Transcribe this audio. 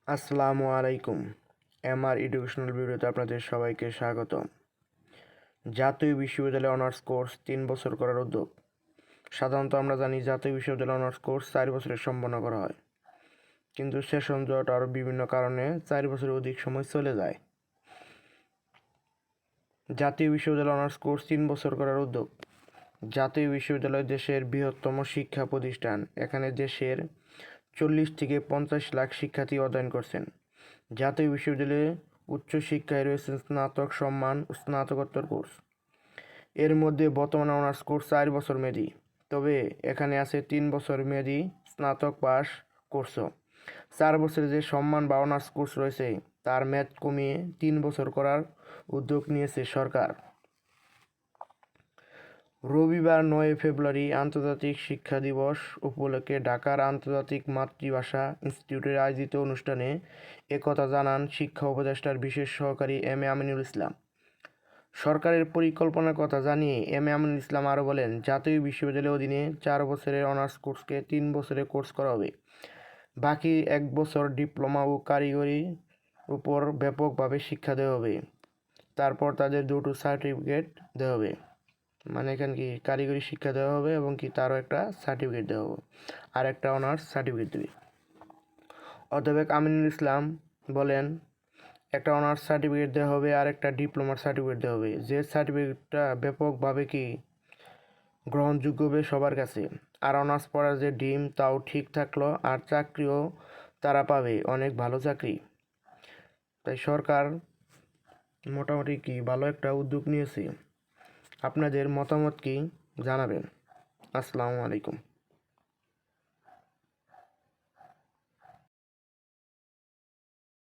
আসসালামু আলাইকুম। MR educational ভিডিওতে আপনাদের সবাইকে স্বাগত। জাতীয় বিশ্ববিদ্যালয়ে অনার্স কোর্স 3 বছর করার উদ্যোগ। সাধারণত আমরা জানি জাতীয় বিশ্ববিদ্যালয়ে অনার্স কোর্স 4 বছরে সম্পন্ন করা হয়, কিন্তু সেশন জট আরও বিভিন্ন কারণে 4 বছরের অধিক সময় চলে যায়। জাতীয় বিশ্ববিদ্যালয়ে অনার্স কোর্স 3 বছর করার উদ্যোগ। জাতীয় বিশ্ববিদ্যালয় দেশের বৃহত্তম শিক্ষা প্রতিষ্ঠান। এখানে দেশের 40 থেকে 50 লাখ শিক্ষার্থী অধ্যয়ন করছেন। জাতীয় বিশ্ববিদ্যালয়ে উচ্চশিক্ষায় রয়েছে স্নাতক সম্মান ও স্নাতকোত্তর কোর্স। এর মধ্যে বর্তমানে অনার্স কোর্স 4 বছর মেয়াদী, তবে এখানে আছে 3 বছর মেয়াদী স্নাতক পাস কোর্সও। 4 বছরের যে সম্মান বা অনার্স কোর্স রয়েছে তার মেয়াদ কমিয়ে 3 বছর করার উদ্যোগ নিয়েছে সরকার। রবিবার 9 ফেব্রুয়ারি আন্তর্জাতিক শিক্ষা দিবস উপলক্ষে ঢাকার আন্তর্জাতিক মাতৃভাষা ইনস্টিটিউটে আয়োজিত অনুষ্ঠানে একথা জানান শিক্ষা উপদেষ্টার বিশেষ সহকারী এম এ আমিনুল ইসলাম। সরকারের পরিকল্পনার কথা জানিয়ে এম এ আমিনুল ইসলাম আরও বলেন, জাতীয় বিশ্ববিদ্যালয়ের অধীনে 4 বছরের অনার্স কোর্সকে 3 বছরে কোর্স করা হবে। বাকি 1 বছর ডিপ্লোমা ও কারিগরি উপর ব্যাপকভাবে শিক্ষা দেওয়া হবে। তারপর তাদের দুটো সার্টিফিকেট দেওয়া হবে। মানে এখানে কি কারিগরি শিক্ষা দেওয়া হবে এবং কি তারও একটা সার্টিফিকেট দেওয়া হবে, আর একটা অনার্স সার্টিফিকেট দেবে। অধ্যাপক আমিনুল ইসলাম বলেন, একটা অনার্স সার্টিফিকেট দেওয়া হবে আর একটা ডিপ্লোমার সার্টিফিকেট দেওয়া হবে। যে সার্টিফিকেটটা ব্যাপকভাবে কি গ্রহণযোগ্য হবে সবার কাছে। আর অনার্স পড়ার যে ডিম তাও ঠিক থাকলো, আর চাকরিও তারা পাবে, অনেক ভালো চাকরি। তাই সরকার মোটামুটি কি ভালো একটা উদ্যোগ নিয়েছে। আপনাদের মতামত কি জানাবেন। আসসালামু আলাইকুম।